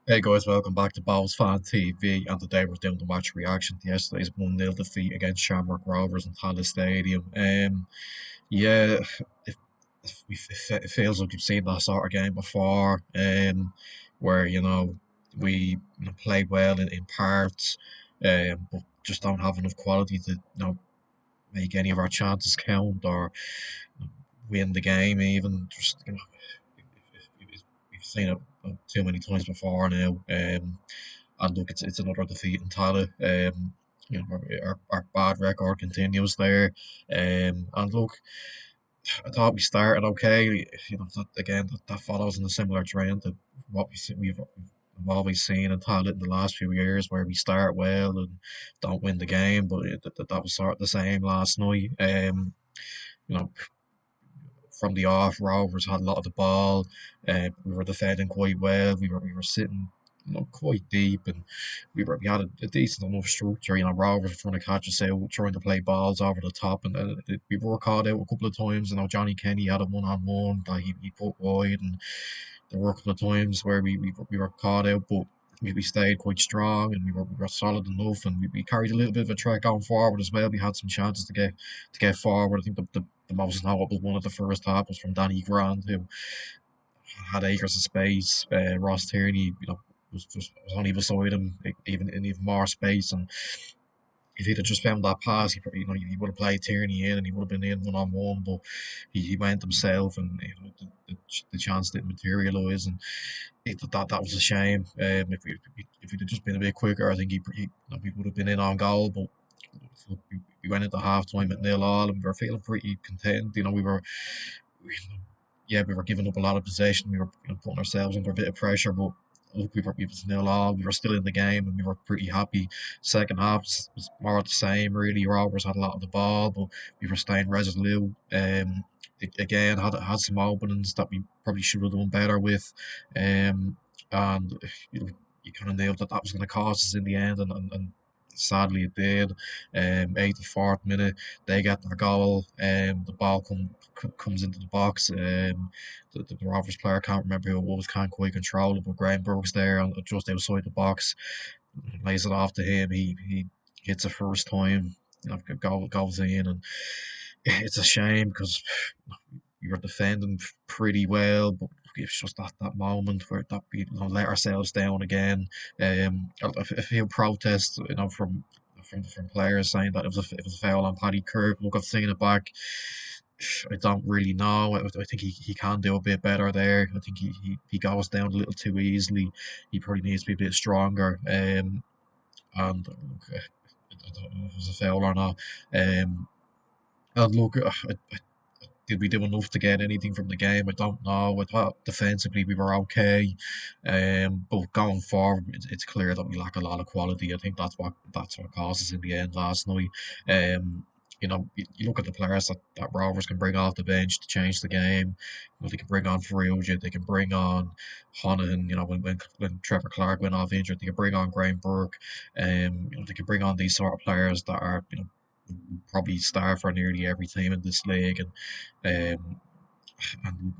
Hey guys, welcome back to Bowls Fan TV. And today we're doing the match reaction to yesterday's 1-0 defeat against Shamrock Rovers in Tallaght Stadium. Yeah, it feels like we've seen that sort of game before, where we played well in parts, but just don't have enough quality to make any of our chances count or win the game. Even just we've seen it too many times before now. And look, it's another defeat in Tala. Our bad record continues there. And look, I thought we started okay. That follows in a similar trend to what we've always seen in Tala in the last few years, where we start well and don't win the game. But that was sort of the same last night. You know, from the off, Rovers had a lot of the ball. We were defending quite well. We were sitting, quite deep, and we had a decent enough structure. Rovers were trying to catch us out, trying to play balls over the top, and we were caught out a couple of times. Johnny Kenny had a one-on-one that he put wide, and there were a couple of times where we were caught out, but we stayed quite strong and we were solid enough, and we carried a little bit of a threat going forward as well. We had some chances to get forward. I think the most notable one of the first half was from Danny Grant, who had acres of space. Ross Tierney, was only beside him, even in even more space, and if he'd have just found that pass, he would have played Tierney in, and he would have been in one-on-one. But he went himself, and the chance didn't materialise, and that was a shame. If he'd have just been a bit quicker, I think he would have been in on goal. But we went into half time at 0-0, and we were feeling pretty content. We, yeah, we were giving up a lot of possession. We were putting ourselves under a bit of pressure, but look, we was 0-0. We were still in the game, and we were pretty happy. Second half was more of the same. Really, Rovers had a lot of the ball, but we were staying resolute. Again, had some openings that we probably should have done better with, and you kind of knew that was going to cost us in the end, and sadly it did. 84th minute, they get their goal, the ball comes into the box. The Rovers player, can't remember who it was, can't quite control it, but Graham there just outside the box, lays it off to him. He hits it first time, goes in, and it's a shame because we were defending pretty well, but it's just that moment where that we let ourselves down again. A few protests, from players saying that it was a foul on Paddy Kirk. Look, I've seen it back. I don't really know. I think he can do a bit better there. I think he goes down a little too easily. He probably needs to be a bit stronger. And look, I don't know if it was a foul or not. And look, did we do enough to get anything from the game? I don't know. I thought defensively we were okay, but going forward, it's clear that we lack a lot of quality. I think that's what caused us in the end last night. You look at the players that Rovers can bring off the bench to change the game. They can bring on Faruja, they can bring on Honahan. When Trevor Clark went off injured, they can bring on Graham Burke. They can bring on these sort of players that are probably start for nearly every team in this league, um, and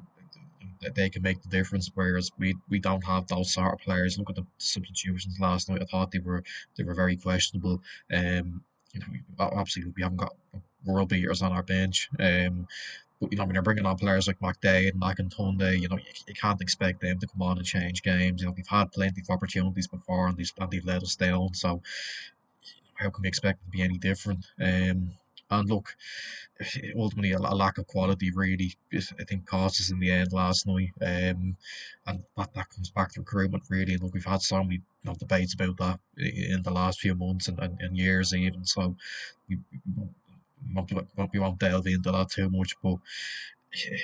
they can make the difference. Whereas we don't have those sort of players. Look at the substitutions last night. I thought they were very questionable. Obviously we haven't got world beaters on our bench. But when you're bringing on players like McDade and Akintunde, you can't expect them to come on and change games. We've had plenty of opportunities before, and they've let us down. So how can we expect it to be any different? And look, ultimately a lack of quality really, I think, cost us in the end last night. And that comes back to recruitment really. And look, we've had so many debates about that in the last few months and years even. So we won't delve into that too much, but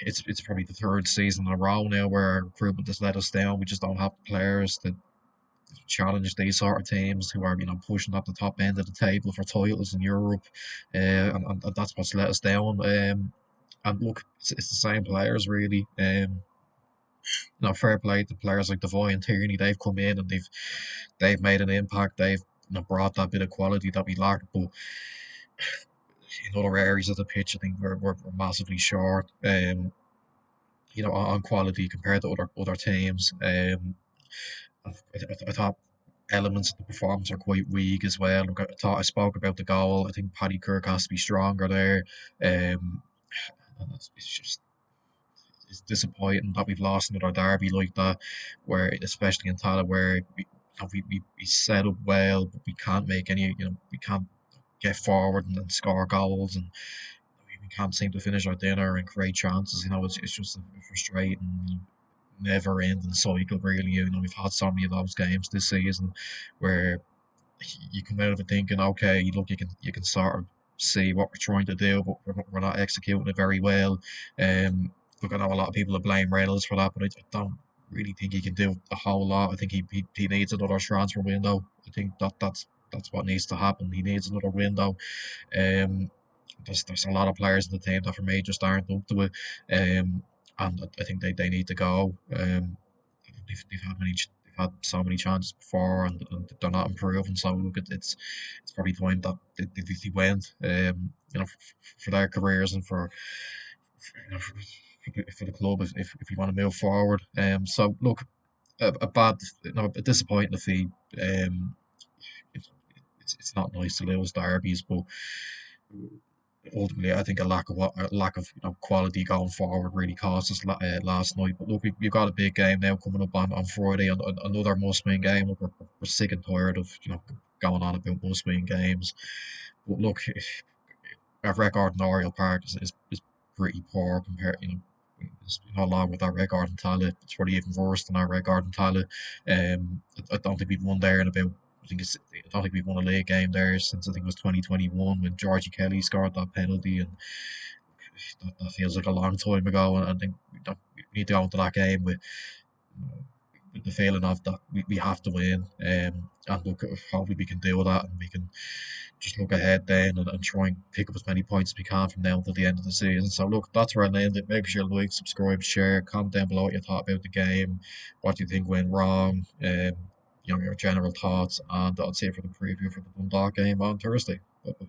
it's probably the third season in a row now where our recruitment has let us down. We just don't have players to challenge these sort of teams who are pushing at the top end of the table for titles in Europe, and that's what's let us down. And look, it's the same players really. Fair play to players like Devoy and Tierney. They've come in and they've made an impact. They've brought that bit of quality that we lacked, but in other areas of the pitch, I think we're massively short. On quality compared to other teams. I thought elements of the performance are quite weak as well. Look, I thought I spoke about the goal. I think Paddy Kirk has to be stronger there. Um, and it's just it's disappointing that we've lost another derby like that, where especially in Tala, where we set up well, but we can't make any. We can't get forward and score goals, and we can't seem to finish our dinner and create chances. It's just a frustrating, never ending cycle, really. We've had so many of those games this season where you come out of it thinking, okay, look, you can sort of see what we're trying to do, but we're not executing it very well. Um, Look, I know a lot of people will blame Reynolds for that, but I don't really think he can do a whole lot. I think he needs another transfer window. I think that's what needs to happen. He needs another window. Um, there's a lot of players in the team that for me just aren't up to it. And I think they need to go. They've had so many chances before, and they're not improving. So look, it's probably time that they went. For their careers and for the club if we want to move forward. So look, a bad, a disappointing defeat. Um, it, it's not nice to lose derbies, but ultimately, I think a lack of quality going forward really cost us last night. But look, we've got a big game now coming up on Friday, and another must-win game. Look, we're sick and tired of going on about must-win games. But look, our record in Oriel Park is pretty poor compared. Along with our record in Tala, it's probably even worse than our record in Tala. I don't think we've won there in about. I don't think we've won a league game there since I think it was 2021 when Georgie Kelly scored that penalty, and that feels like a long time ago. And I think we need to go into that game with the feeling of that we have to win. And look, hopefully we can do that, and we can just look ahead then and try and pick up as many points as we can from now until the end of the season. So look, that's where I end it. Make sure you like, subscribe, share, comment down below what you thought about the game, what you think went wrong, your general thoughts, and that's it for the preview for the Dundalk game on Thursday. Bye.